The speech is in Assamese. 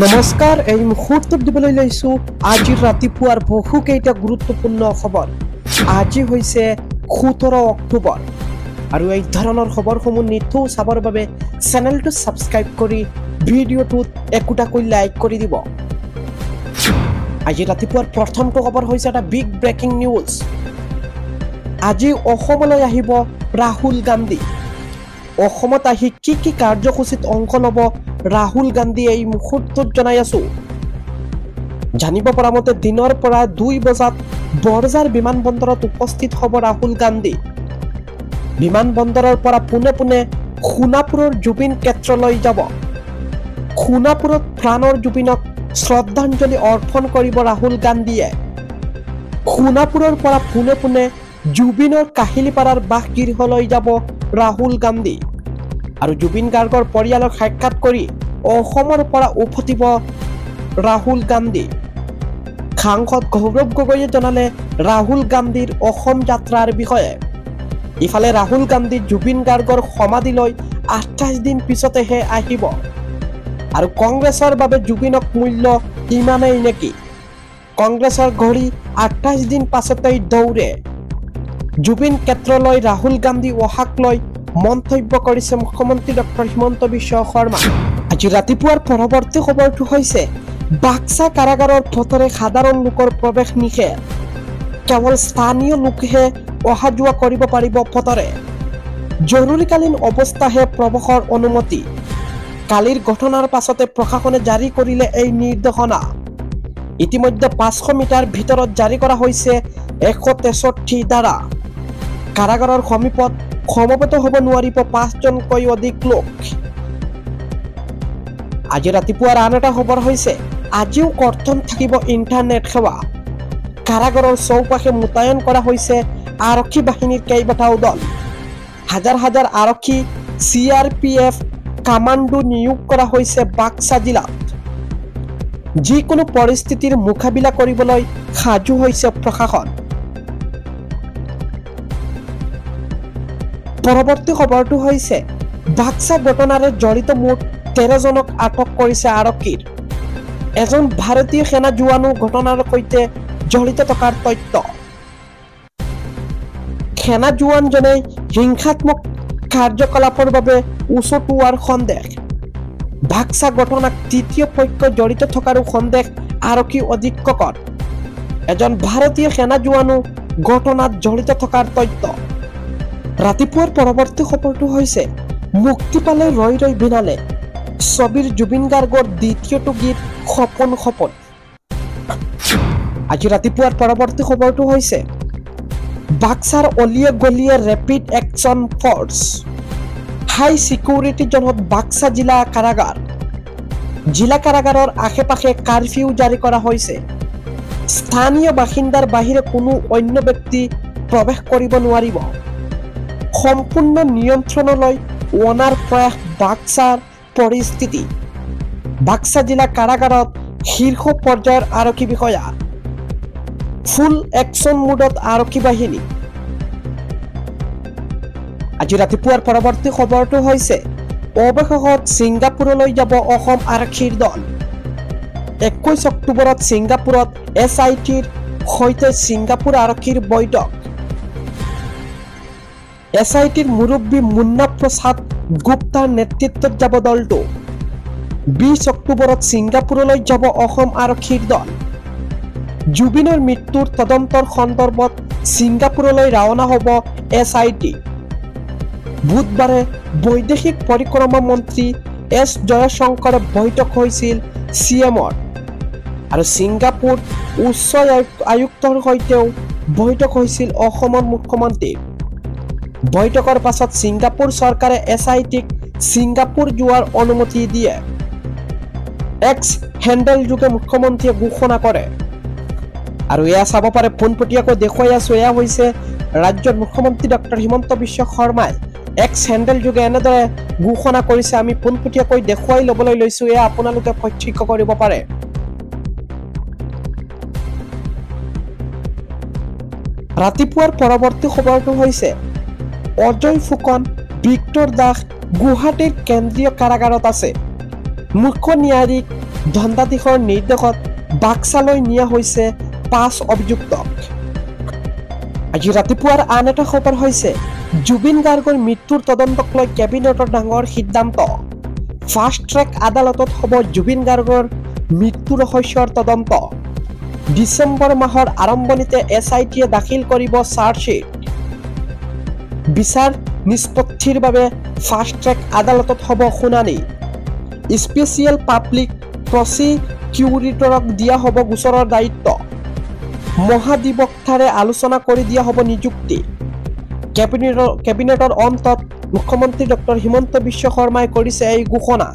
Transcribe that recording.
নমস্কাৰ এই মুহূৰ্তত দিবলৈ লৈছো আজি ৰাতিপুৱাৰ বহুকেইটা গুৰুত্বপূৰ্ণ খবৰ। আজি হৈছে 17 অক্টোবৰ আৰু এই ধৰণৰ খবৰসমূহ নিতৌ চাবৰ বাবে চেনেলটো সাবস্ক্ৰাইব কৰি ভিডিঅ'টোত একোটাকৈ লাইক কৰি দিব। আজি ৰাতিপুৱাৰ প্ৰথমটো খবৰ হৈছে এটা বিগ ব্ৰেকিং নিউজ। আজি অসমলৈ আহিব ৰাহুল গান্ধী। অসমত আহি কি কাৰ্যসূচীত অংশ ল'ব ৰাহুল গান্ধী এই মুহূৰ্তত জনাই আছো। জানিব পৰা মতে দিনৰ পৰা 2 বজাত বৰঝাৰ বিমানবন্দৰত উপস্থিত হ'ব ৰাহুল গান্ধী। বিমানবন্দৰৰ পৰা পোনে সোণাপুৰৰ জুবিন ক্ষেত্ৰলৈ যাব। সোণাপুৰত প্ৰাণৰ জুবিনক শ্ৰদ্ধাঞ্জলি অৰ্পণ কৰিব ৰাহুল গান্ধীয়ে। সোণাপুৰৰ পৰা পোনে জুবিনৰ কাহিলীপাৰাৰ বাসগৃহলৈ যাব ৰাহুল গান্ধী আৰু জুবিন গাৰ্গৰ পৰিয়ালক সাক্ষাৎ কৰি অসমৰ পৰা উভতিব ৰাহুল গান্ধী। সাংসদ গৌৰৱ গগৈয়ে জনালে ৰাহুল গান্ধীৰ অসম যাত্ৰাৰ বিষয়ে। ইফালে ৰাহুল গান্ধী জুবিন গাৰ্গৰ সমাধিলৈ 28 দিন পিছতেহে আহিব আৰু কংগ্ৰেছৰ বাবে জুবিনক মূল্য ইমানেই নেকি? কংগ্ৰেছৰ ঘড়ী 28 দিন পাছতেই দৌৰে। জুবিন ক্ষেত্ৰলৈ ৰাহুল গান্ধী অহাক লৈ মন্তব্য কৰিছে মুখ্যমন্ত্ৰী ডক্টৰ হিমন্ত বিশ্ব শৰ্মা। আজি ৰাতিপুৱাৰ পৰৱৰ্তী খবৰটো হৈছে বাক্সা কাৰাগাৰৰ পথৰে সাধাৰণ লোকৰ প্ৰৱেশ নিষেধ। কেৱল স্থানীয় লোকহে অহা যোৱা কৰিব পাৰিব পথৰে। জৰুৰীকালীন অৱস্থাহে প্ৰৱেশৰ অনুমতি। কালিৰ ঘটনাৰ পাছতে প্ৰশাসনে জাৰি কৰিলে এই নিৰ্দেশনা। ইতিমধ্যে 500 মিটাৰ ভিতৰত জাৰি কৰা হৈছে 163 ধাৰা। কাৰাগাৰৰ সমীপত সমবেত হ'ব নোৱাৰিব 5জনকৈ অধিক লোক। আজি ৰাতিপুৱাৰ আন এটা খবৰ হৈছে আজিও কৰ্তন থাকিব ইণ্টাৰনেট সেৱা। কাৰাগাৰৰ চৌপাশে মোতায়েন কৰা হৈছে আৰক্ষী বাহিনীৰ কেইবাটাও দল। হাজাৰ আৰক্ষী CRPF কামাণ্ডো নিয়োগ কৰা হৈছে বাক্সা জিলাত। যিকোনো পৰিস্থিতিৰ মোকাবিলা কৰিবলৈ সাজু হৈছে প্ৰশাসন। পৰৱৰ্তী খবৰটো হৈছে বাক্সা ঘটনাৰে জড়িত মুঠ 13 জনক আটক কৰিছে আৰক্ষীৰ। এজন ভাৰতীয় সেনা জোৱানো ঘটনাৰ সৈতে জড়িত থকাৰ তথ্য। সেনা জোৱানজনে হিংসাত্মক কাৰ্যকলাপৰ বাবে উচতোৱাৰ সন্দেহ। বাক্সা ঘটনাক তৃতীয় পক্ষ জড়িত থকাৰো সন্দেহ আৰক্ষী অধীক্ষকৰ। এজন ভাৰতীয় সেনা জোৱানো ঘটনাত জড়িত থকাৰ তথ্য। ৰাতিপুৱাৰ পৰৱৰ্তী খবৰটো হৈছে মুক্তি পালে ৰৈ বিনালে ছবিৰ জুবিন গাৰ্গৰ দ্বিতীয়টো গীত সপোন। আজি ৰাতিপুৱাৰ পৰৱৰ্তী খবৰটো হৈছে বাক্সাৰ অলিয়ে গলিয়ে ৰেপিড একশ্যন ফৰ্চ। হাই চিকিউৰিটি জোনত বাক্সা জিলা কাৰাগাৰ। জিলা কাৰাগাৰৰ আশে-পাশে কাৰফিউ জাৰি কৰা হৈছে। স্থানীয় বাসিন্দাৰ বাহিৰে কোনো অন্য ব্যক্তি প্ৰৱেশ কৰিব নোৱাৰিব। সম্পূৰ্ণ নিয়ন্ত্ৰণলৈ অনাৰ প্ৰয়াস বাক্সাৰ পৰিস্থিতি। বাক্সা জিলা কাৰাগাৰত শীৰ্ষ পৰ্যায়ৰ আৰক্ষী বিষয়া। ফুল একশ্যন মোডত আৰক্ষী বাহিনী। আজি ৰাতিপুৱাৰ পৰৱৰ্তী খবৰটো হৈছে অৱশেষত ছিংগাপুৰলৈ যাব অসম আৰক্ষীৰ দল। 21 অক্টোবৰত ছিংগাপুৰত SITৰ সৈতে ছিংগাপুৰ আৰক্ষীৰ বৈঠক। SITৰ মুৰব্বী মুন্না প্ৰসাদ গুপ্তাৰ নেতৃত্বত যাব দলটো। 20 অক্টোবৰত ছিংগাপুৰলৈ যাব অসম আৰক্ষীৰ দল। জুবিনৰ মৃত্যুৰ তদন্তৰ সন্দৰ্ভত ছিংগাপুৰলৈ ৰাওনা হ'ব SIT। বুধবাৰে বৈদেশিক পৰিক্ৰমা মন্ত্ৰী S জয়শংকৰে বৈঠক হৈছিল CMৰ আৰু ছিংগাপুৰ উচ্চ আয়ুক্তৰ সৈতেও বৈঠক হৈছিল অসমৰ মুখ্যমন্ত্ৰীৰ। বৈঠকৰ পাছত ছিংগাপুৰ চৰকাৰে SITক ছিংগাপুৰ যোৱাৰ অনুমতি দিয়ে। X হেণ্ডেল যোগে মুখ্যমন্ত্ৰীয়ে ঘোষণা কৰে আৰু এয়া চাব পাৰে পোনপটীয়াকৈ দেখুৱাই আছো। এয়া হৈছে ৰাজ্যৰ মুখ্যমন্ত্ৰী ডক্টৰ হিমন্ত বিশ্ব শৰ্মাই X হেণ্ডেল যোগে এনেদৰে ঘোষণা কৰিছে। আমি পোনপটীয়াকৈ দেখুৱাই ল'বলৈ লৈছো। এয়া আপোনালোকে প্ৰত্যক্ষ কৰিব পাৰে। ৰাতিপুৱাৰ পৰৱৰ্তী খবৰটো হৈছে অজয় ফুকন ভিক্টৰ দাস গুৱাহাটীৰ কেন্দ্ৰীয় কাৰাগাৰত আছে। মুখ্য ন্যায়াধীশ ধন্দাধীশৰ নিৰ্দেশত বাক্সালৈ নিয়া হৈছে 5 অভিযুক্তক। আজি ৰাতিপুৱাৰ আন এটা খবৰ হৈছে জুবিন গাৰ্গৰ মৃত্যুৰ তদন্তক লৈ কেবিনেটৰ ডাঙৰ সিদ্ধান্ত। ফাষ্ট ট্ৰেক আদালতত হ'ব জুবিন গাৰ্গৰ মৃত্যু ৰহস্যৰ তদন্ত। ডিচেম্বৰ মাহৰ আৰম্ভণিতে SITয়ে দাখিল কৰিব চাৰ্জশ্বীট। বিচাৰ নিষ্পত্তিৰ বাবে ফাষ্ট ট্ৰেক আদালতত হ'ব শুনানি। স্পেচিয়েল পাব্লিক প্ৰচিকিউটৰক দিয়া হ'ব গোচৰৰ দায়িত্ব। মহাধিবক্তাৰে আলোচনা কৰি দিয়া হ'ব নিযুক্তি। কেবিনেটৰ অন্তত মুখ্যমন্ত্ৰী ডক্টৰ হিমন্ত বিশ্ব শৰ্মাই কৰিছে এই ঘোষণা।